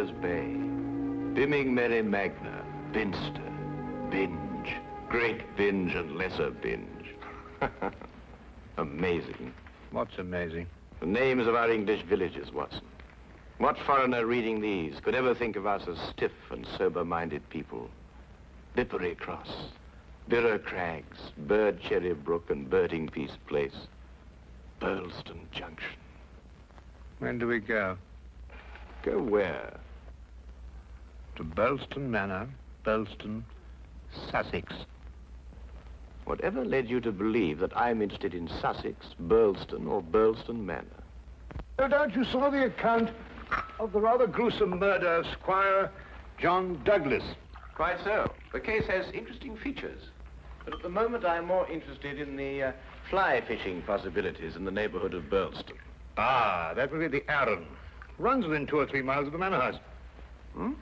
Bowier's Bay, Bimming Merry Magna, Binster, Binge, Great Binge and Lesser Binge. Amazing. What's amazing? The names of our English villages, Watson. What foreigner reading these could ever think of us as stiff and sober-minded people? Bippery Cross, Birrer Crags, Bird Cherry Brook and Birding Piece Place, Birlstone Junction. When do we go? Go where? To Birlstone Manor, Birlstone, Sussex. Whatever led you to believe that I'm interested in Sussex, Birlstone, or Birlstone Manor? No doubt you saw the account of the rather gruesome murder of Squire John Douglas. Quite so. The case has interesting features. But at the moment, I'm more interested in the fly fishing possibilities in the neighborhood of Birlstone. Ah, that would be the Arun. Runs within 2 or 3 miles of the manor house. Hmm?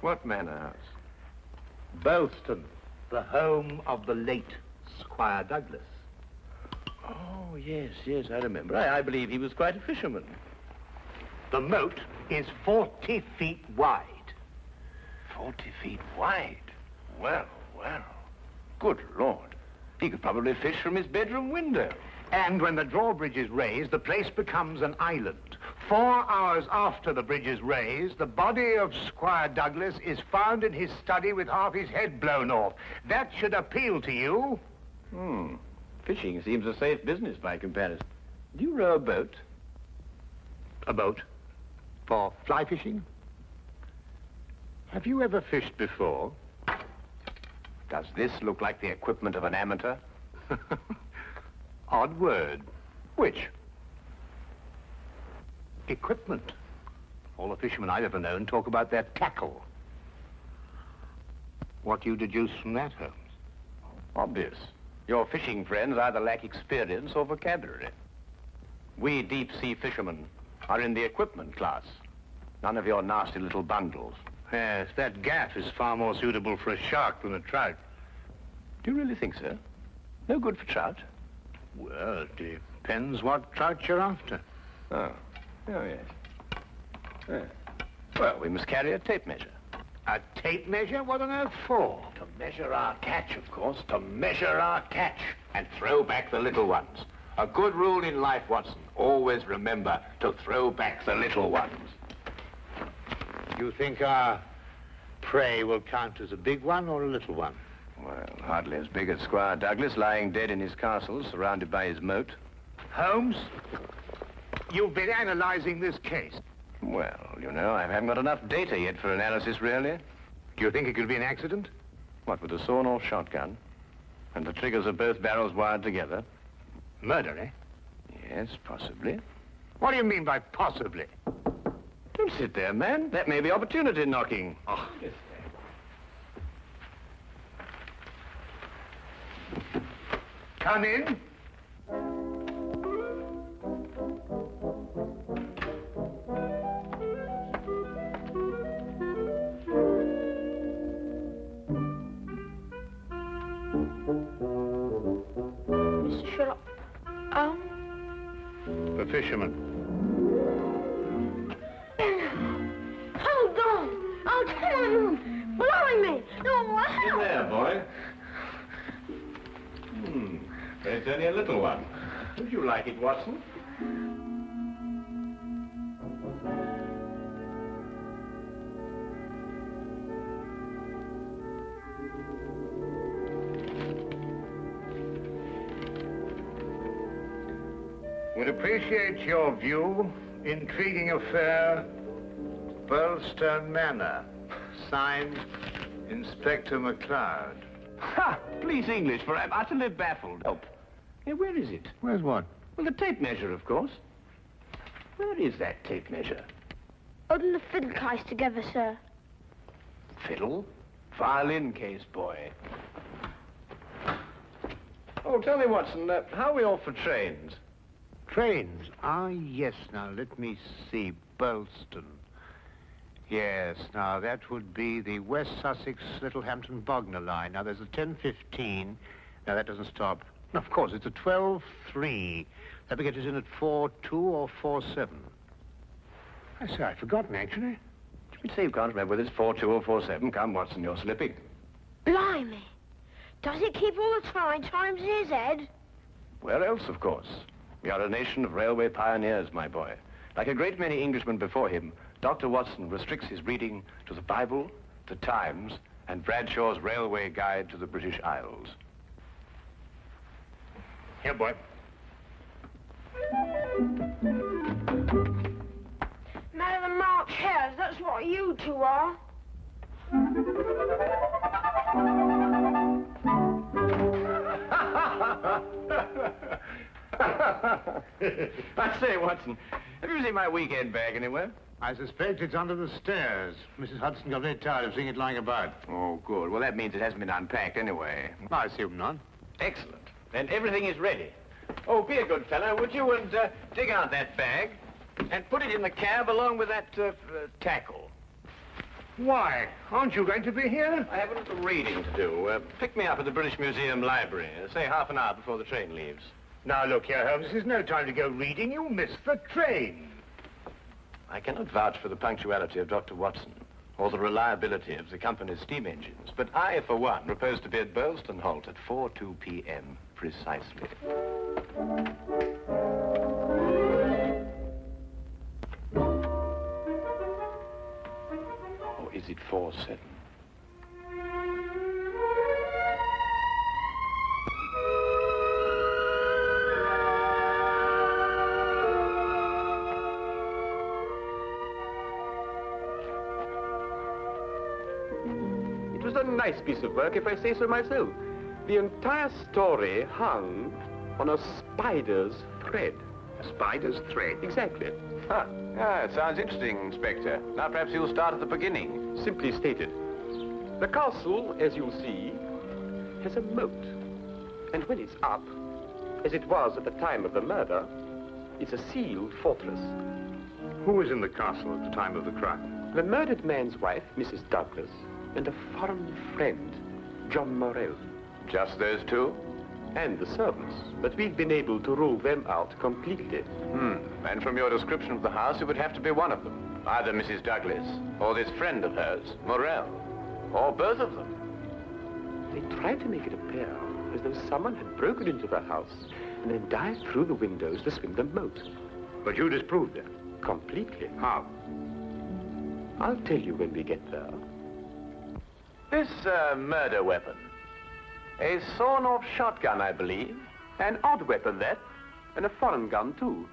What manor house? Birlstone, the home of the late Squire Douglas. Oh, yes, I remember. I believe he was quite a fisherman. The moat is 40 feet wide. 40 feet wide? Well. Good Lord. He could probably fish from his bedroom window. And when the drawbridge is raised, the place becomes an island. 4 hours after the bridge is raised, the body of Squire Douglas is found in his study with half his head blown off. That should appeal to you. Fishing seems a safe business by comparison. Do you row a boat? A boat? For fly fishing? Have you ever fished before? Does this look like the equipment of an amateur? Odd word. Which? Equipment. All the fishermen I've ever known talk about their tackle. What do you deduce from that, Holmes? Obvious. Your fishing friends either lack experience or vocabulary. We deep-sea fishermen are in the equipment class. None of your nasty little bundles. Yes, that gaff is far more suitable for a shark than a trout. Do you really think so? No good for trout? Well, it depends what trout you're after. Oh yes. Well, we must carry a tape measure. A tape measure? What on earth for? To measure our catch, of course. To measure our catch and throw back the little ones. A good rule in life, Watson. Always remember to throw back the little ones. You think our prey will count as a big one or a little one? Well, hardly as big as Squire Douglas lying dead in his castle, surrounded by his moat. Holmes, you've been analyzing this case. Well, you know, I haven't got enough data yet for analysis, really. Do you think it could be an accident? What, with a sawn-off shotgun? And the triggers of both barrels wired together? Murder, eh? Yes, possibly. What do you mean by possibly? Don't sit there, man. That may be opportunity knocking. Oh. Come in. Mr. Sherlock Holmes? The fisherman. Hold on! Oh, come on! Blowing me! No, In there, boy. But it's only a little one. Would you like it, Watson? Would appreciate your view. Intriguing affair, Birlstone Manor. Signed, Inspector McLeod. Ha! Please, English, for I'm utterly baffled. Help. Hey, where is it? Where's what? Well, the tape measure, of course. Where is that tape measure? Holding the fiddle case together, sir. Fiddle? Violin case, boy. Oh, tell me, Watson, how are we off for trains? Trains? Ah, yes. Now, let me see. Birlstone. Yes, now, that would be the West Sussex Littlehampton Bognor line. Now, there's a 10:15. Now, that doesn't stop. Of course, it's a 12:3. That will get us in at 4:2 or 4:7. I say, I'd forgotten, actually. You'd say you can't remember whether it's 4-2 or 4-7. Come, Watson, you're slipping. Blimey. Does it keep all the times in his head? Where else, of course? We are a nation of railway pioneers, my boy. Like a great many Englishmen before him, Dr. Watson restricts his reading to the Bible, the Times, and Bradshaw's Railway Guide to the British Isles. Here, boy. Man of the March Hares, that's what you two are. I say, Watson, have you seen my weekend bag anywhere? I suspect it's under the stairs. Mrs. Hudson got very tired of seeing it lying about. Oh, good. Well, that means it hasn't been unpacked anyway. I assume not. Excellent. Then everything is ready. Oh, be a good fellow, would you, and dig out that bag and put it in the cab along with that tackle. Why? Aren't you going to be here? I have a little reading to do. Pick me up at the British Museum Library, say half an hour before the train leaves. Now, look here, Holmes. This is no time to go reading. You'll miss the train. I cannot vouch for the punctuality of Dr. Watson or the reliability of the company's steam engines, but I, for one, propose to be at Birlstone Halt at 4:02 p.m. precisely. Or is it 4:07? It was a nice piece of work, if I say so myself. The entire story hung on a spider's thread. A spider's thread? Exactly. Huh. Ah, it sounds interesting, Inspector. Now perhaps you'll start at the beginning. Simply stated, the castle, as you'll see, has a moat. And when it's up, as it was at the time of the murder, it's a sealed fortress. Who was in the castle at the time of the crime? The murdered man's wife, Mrs. Douglas, and a foreign friend, John Morell. Just those two? And the servants, but we've been able to rule them out completely. And from your description of the house, it would have to be one of them. Either Mrs. Douglas, or this friend of hers, Morell, or both of them. They tried to make it appear as though someone had broken into the house and then dived through the windows to swim the moat. But you disproved it. Completely. How? I'll tell you when we get there. This murder weapon, a sawn-off shotgun, I believe. An odd weapon, that. And a foreign gun, too.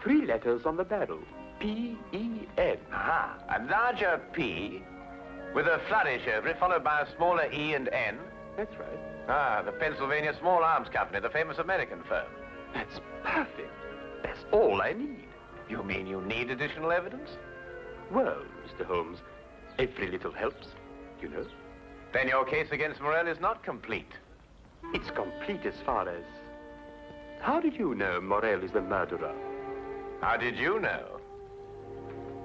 3 letters on the barrel. P-E-N. Aha, a larger P with a flourish over it, followed by a smaller E and N. That's right. Ah, the Pennsylvania Small Arms Company, the famous American firm. That's perfect. That's all I need. You mean you need additional evidence? Well, Mr. Holmes, every little helps, you know. Then your case against Morell is not complete. It's complete as far as... How did you know Morell is the murderer? How did you know?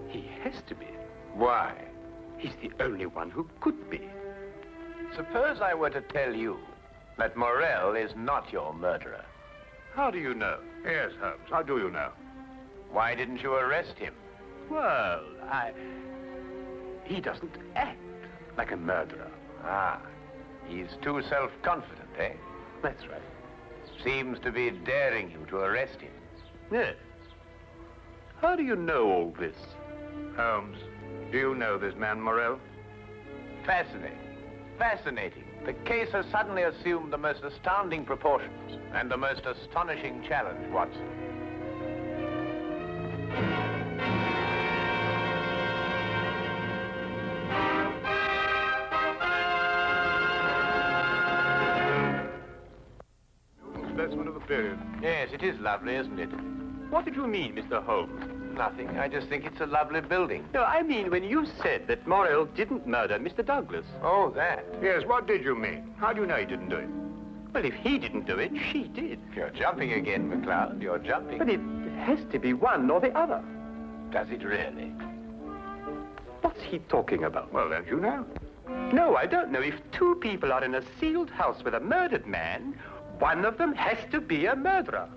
He has to be. Why? He's the only one who could be. Suppose I were to tell you that Morell is not your murderer. How do you know? Yes, Holmes, how do you know? Why didn't you arrest him? Well, he doesn't act like a murderer. Ah, he's too self-confident, eh? That's right. Seems to be daring you to arrest him. Yes. How do you know all this? Holmes, do you know this man Morell? Fascinating. Fascinating. The case has suddenly assumed the most astounding proportions and the most astonishing challenge, Watson. Specimen of the period. Yes, it is lovely, isn't it? What did you mean, Mr. Holmes? Nothing. I just think it's a lovely building. No, I mean when you said that Morell didn't murder Mr. Douglas. Oh, that. Yes, what did you mean? How do you know he didn't do it? Well, if he didn't do it, she did. You're jumping again, McCloud. You're jumping. But it has to be one or the other. Does it really? What's he talking about? Well, don't you know? No, I don't know. If 2 people are in a sealed house with a murdered man, one of them has to be a murderer.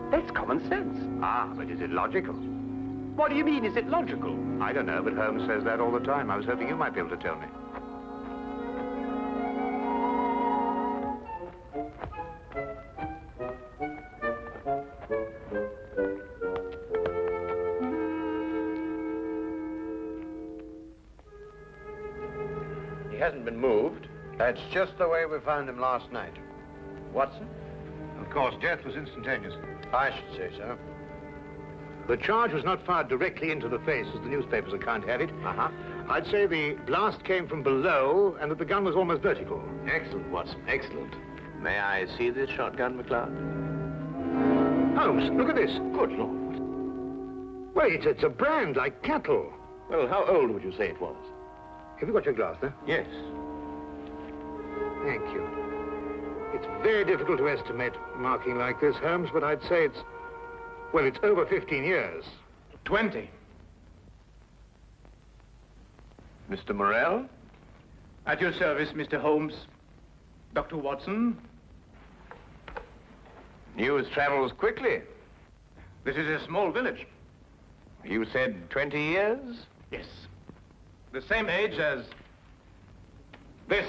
That's common sense. Ah, but is it logical? What do you mean? Is it logical? I don't know, but Holmes says that all the time. I was hoping you might be able to tell me. He hasn't been moved. That's just the way we found him last night. Watson? Of course, death was instantaneous. I should say so. The charge was not fired directly into the face, as the newspapers account have it. Uh-huh. I'd say the blast came from below and that the gun was almost vertical. Excellent, Watson, excellent. May I see this shotgun, McLeod? Holmes, look at this. Good Lord. Well, it's a brand like cattle. Well, how old would you say it was? Have you got your glass there? Yes. Thank you. It's very difficult to estimate marking like this, Holmes, but I'd say it's over 15 years. 20. Mr. Morrell? At your service, Mr. Holmes. Dr. Watson. News travels quickly. This is a small village. You said 20 years? Yes. The same age as this.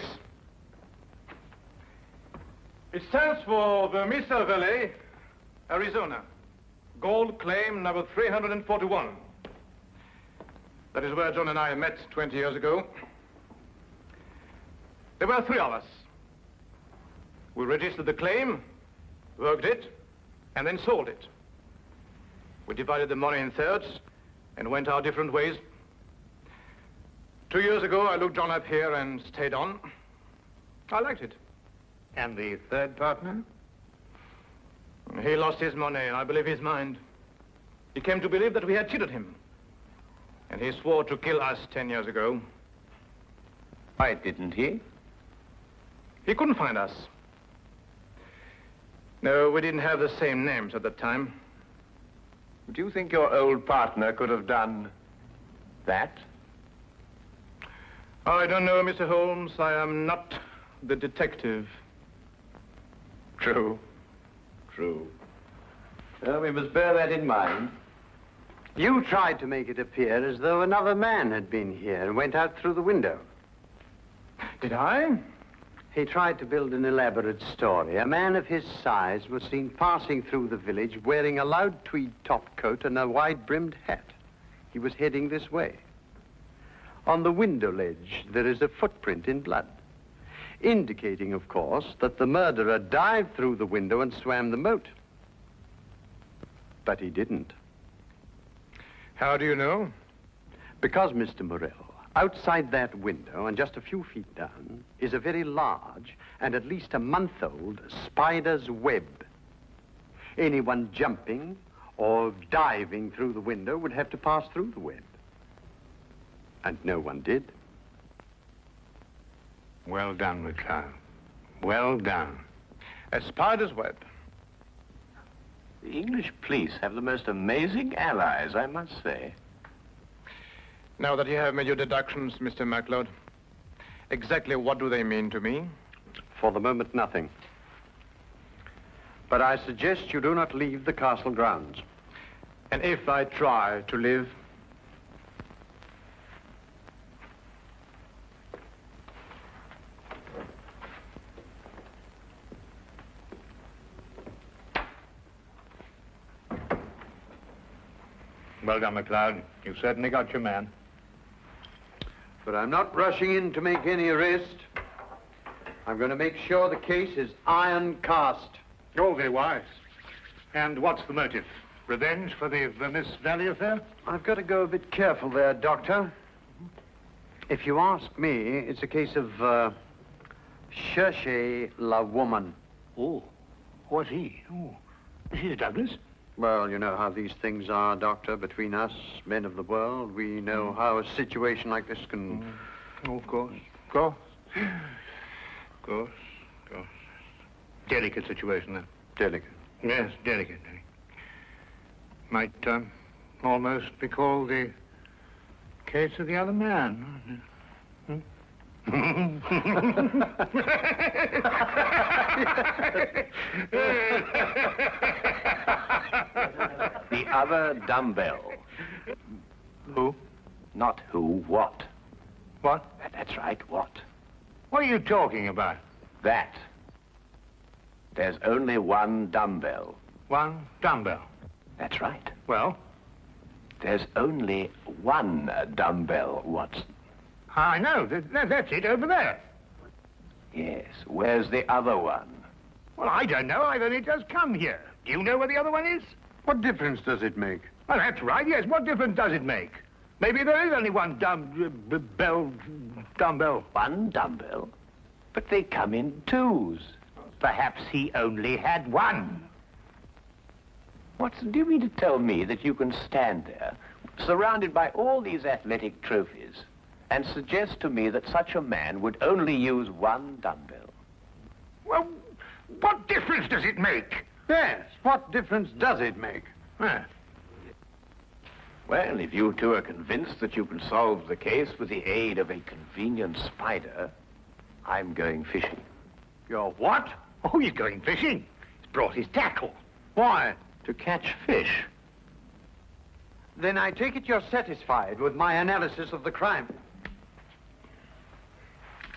It stands for the Mesa Valley, Arizona. Gold claim number 341. That is where John and I met 20 years ago. There were 3 of us. We registered the claim, worked it, and then sold it. We divided the money in thirds and went our different ways. 2 years ago, I looked John up here and stayed on. I liked it. And the third partner? He lost his money, and I believe his mind. He came to believe that we had cheated him. And he swore to kill us 10 years ago. Why didn't he? He couldn't find us. No, we didn't have the same names at the time. Do you think your old partner could have done that? I don't know, Mr. Holmes. I am not the detective. True. True. Well, we must bear that in mind. You tried to make it appear as though another man had been here and went out through the window. Did I? He tried to build an elaborate story. A man of his size was seen passing through the village wearing a loud tweed topcoat and a wide-brimmed hat. He was heading this way. On the window ledge, there is a footprint in blood, indicating, of course, that the murderer dived through the window and swam the moat. But he didn't. How do you know? Because, Mr. Morrell, outside that window and just a few feet down is a very large and at least a month-old spider's web. Anyone jumping or diving through the window would have to pass through the web. And no one did. Well done, McLeod. Well done. A spider's web. The English police have the most amazing allies, I must say. Now that you have made your deductions, Mr. MacLeod, exactly what do they mean to me? For the moment, nothing. But I suggest you do not leave the castle grounds. And if I try to live? Well done, McLeod. You've certainly got your man. But I'm not rushing in to make any arrest. I'm going to make sure the case is iron cast. Oh, very wise. And what's the motive? Revenge for the Vermis Valley affair? I've got to go a bit careful there, Doctor. If you ask me, it's a case of, cherchez la woman. Oh, what's he? Oh, Mrs. Douglas? Well, you know how these things are, Doctor, between us, men of the world. We know how a situation like this can... Oh, of course. Of course. Of course. Of course. Delicate situation, then. Delicate. Yes, delicate. Might almost be called the case of the other man. Hmm? The other dumbbell. Who? Not who, what. What? That's right, what. What are you talking about? That. There's only one dumbbell. One dumbbell. That's right. Well? There's only one dumbbell, Watson. I know. That's it over there. Yes. Where's the other one? Well, I don't know. I've only just come here. Do you know where the other one is? What difference does it make? Well, that's right, yes. What difference does it make? Maybe there is only one dumbbell. One dumbbell? But they come in twos. Perhaps he only had one. Watson, do you mean to tell me that you can stand there, surrounded by all these athletic trophies, and suggest to me that such a man would only use one dumbbell? Well, what difference does it make? Yes, what difference does it make? Well, if you two are convinced that you can solve the case with the aid of a convenient spider, I'm going fishing. You're what? Oh, he's going fishing. He's brought his tackle. Why? To catch fish. Then I take it you're satisfied with my analysis of the crime.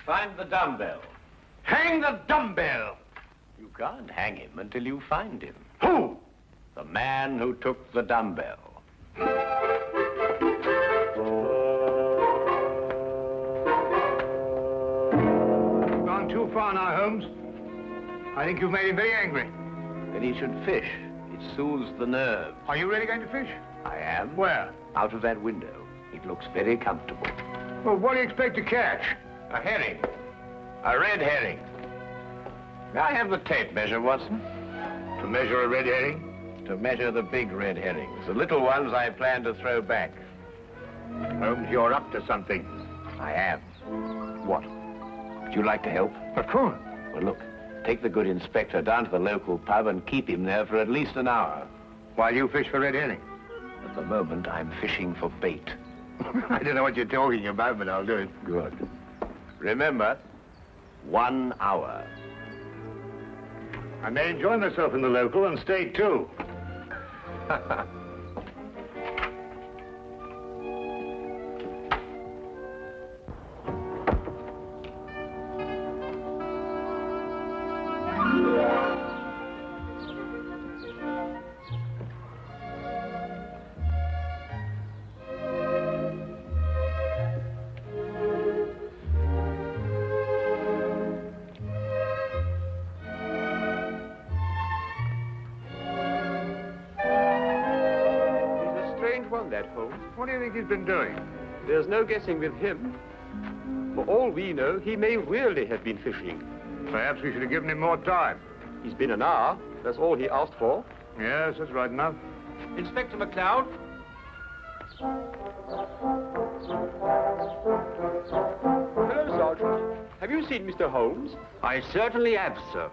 Find the dumbbell. Hang the dumbbell! You can't hang him until you find him. Who? The man who took the dumbbell. You've gone too far now, Holmes. I think you've made him very angry. Then he should fish. It soothes the nerves. Are you really going to fish? I am. Where? Out of that window. It looks very comfortable. Well, what do you expect to catch? A herring. A red herring. May I have the tape measure, Watson? To measure a red herring? To measure the big red herrings. The little ones I plan to throw back. Holmes, you're up to something. I am. What? Would you like to help? Of course. Well, look. Take the good inspector down to the local pub and keep him there for at least an hour. While you fish for red herring? At the moment, I'm fishing for bait. I don't know what you're talking about, but I'll do it. Good. Remember, 1 hour. I may enjoy myself in the local and stay too. That Holmes. What do you think he's been doing? There's no guessing with him. For all we know, he may really have been fishing. Perhaps we should have given him more time. He's been an hour. That's all he asked for. Yes, that's right enough. Inspector McLeod. Hello, Sergeant. Have you seen Mr. Holmes? I certainly have, sir.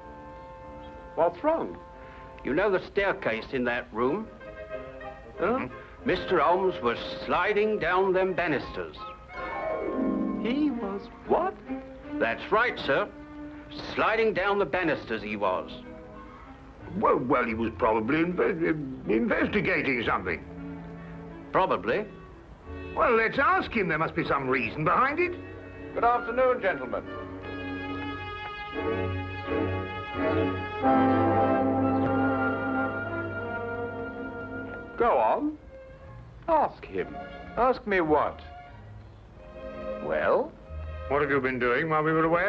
What's wrong? You know the staircase in that room? Huh? Mr. Holmes was sliding down them banisters. He was what? That's right, sir. Sliding down the banisters he was. Well, he was probably investigating something. Probably. Well, let's ask him. There must be some reason behind it. Good afternoon, gentlemen. Go on. Ask him. Ask me what? Well? What have you been doing while we were away?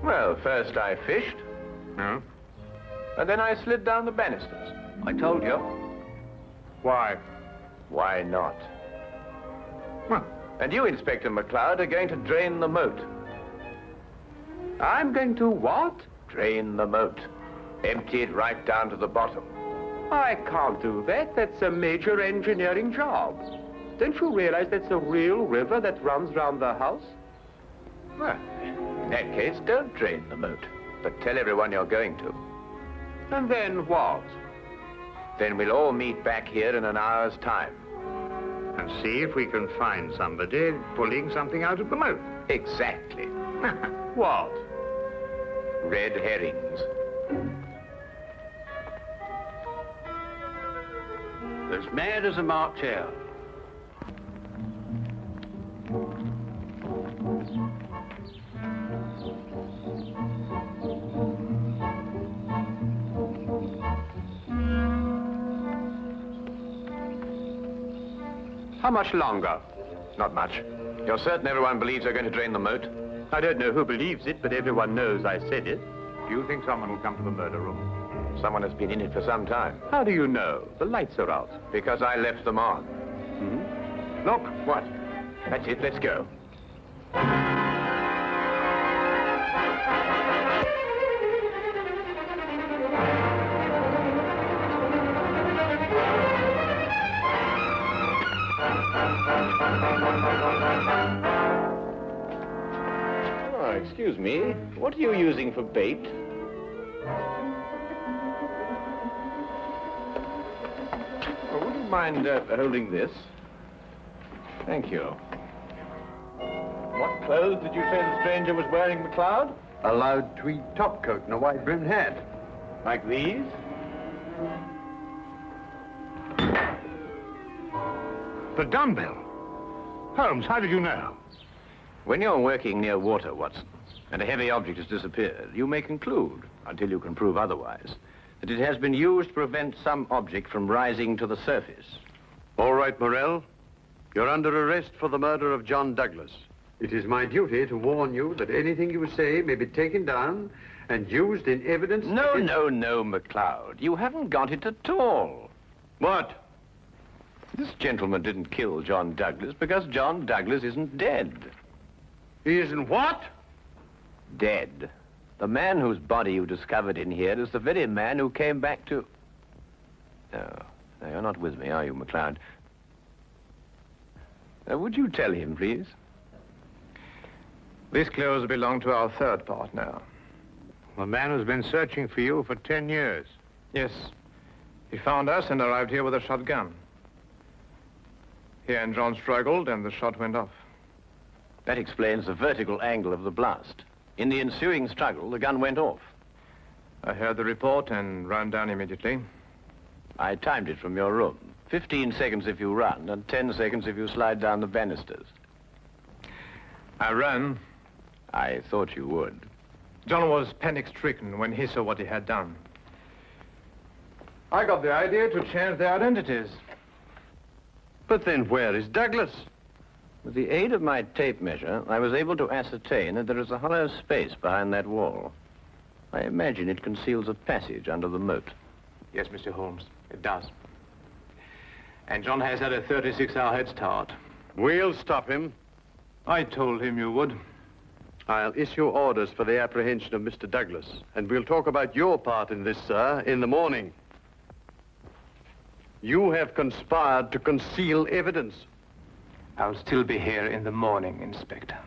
Well, first I fished, No. and then I slid down the banisters. I told you. Why? Why not? Well, And you, Inspector McLeod, are going to drain the moat. I'm going to what? Drain the moat. Empty it right down to the bottom. I can't do that. That's a major engineering job. Don't you realize that's a real river that runs round the house? Well, in that case, don't drain the moat, but tell everyone you're going to. And then what? Then we'll all meet back here in an hour's time. and see if we can find somebody pulling something out of the moat. Exactly. What? Red herrings. As mad as a March hare. How much longer? Not much. You're certain everyone believes they're going to drain the moat? I don't know who believes it, but everyone knows I said it. Do you think someone will come to the murder room? Someone has been in it for some time. How do you know? The lights are out. Because I left them on. Look, what? That's it, let's go. Oh, excuse me. What are you using for bait? Oh, would you mind holding this? Thank you. What clothes did you say the stranger was wearing, MacLeod? A loud tweed topcoat and a wide-brimmed hat. Like these? The dumbbell. Holmes, how did you know? When you're working near water, Watson, and a heavy object has disappeared, you may conclude, until you can prove otherwise, that it has been used to prevent some object from rising to the surface. All right, Morell. You're under arrest for the murder of John Douglas. It is my duty to warn you that anything you say may be taken down and used in evidence... No, MacLeod. You haven't got it at all. What? This gentleman didn't kill John Douglas because John Douglas isn't dead. He isn't what? Dead. The man whose body you discovered in here is the very man who came back to... No, you're not with me, are you, MacLeod? Would you tell him, please? These clothes belong to our third partner. The man who's been searching for you for 10 years. Yes. He found us and arrived here with a shotgun. He and John struggled, and the shot went off. That explains the vertical angle of the blast. In the ensuing struggle, the gun went off. I heard the report and ran down immediately. I timed it from your room. 15 seconds if you run, and 10 seconds if you slide down the banisters. I ran. I thought you would. John was panic-stricken when he saw what he had done. I got the idea to change their identities. But then where is Douglas? With the aid of my tape measure, I was able to ascertain that there is a hollow space behind that wall. I imagine it conceals a passage under the moat. Yes, Mr. Holmes, it does. And John has had a 36-hour head start. We'll stop him. I told him you would. I'll issue orders for the apprehension of Mr. Douglas, and we'll talk about your part in this, sir, in the morning. You have conspired to conceal evidence. I'll still be here in the morning, Inspector.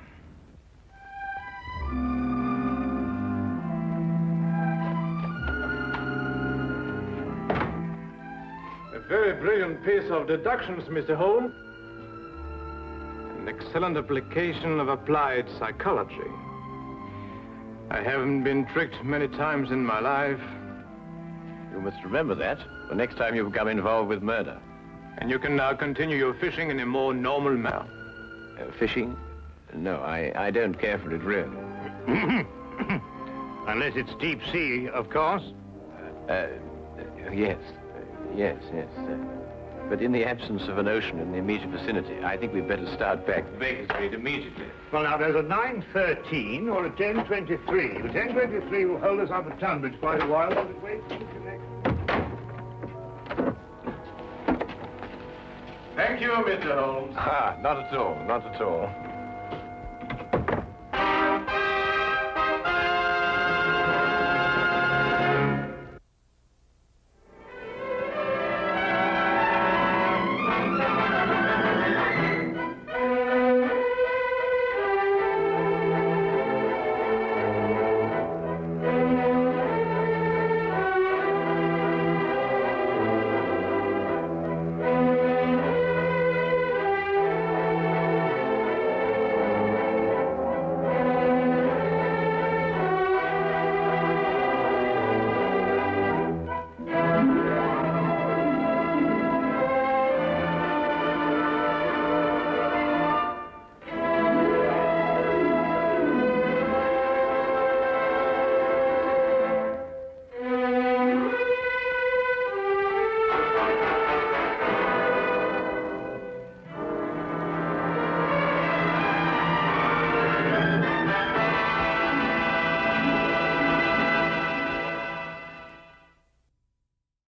A very brilliant piece of deductions, Mr. Holmes. An excellent application of applied psychology. I haven't been tricked many times in my life. You must remember that the next time you become involved with murder. And you can now continue your fishing in a more normal manner. Fishing? No, I don't care for it, really. Unless it's deep sea, of course. Yes. But in the absence of an ocean in the immediate vicinity, I think we'd better start back to Baker Street immediately. Well, now, there's a 9:13 or a 10:23. The 10:23 will hold us up at Tunbridge quite a while. While it waits to connect. Thank you, Mr. Holmes. Not at all.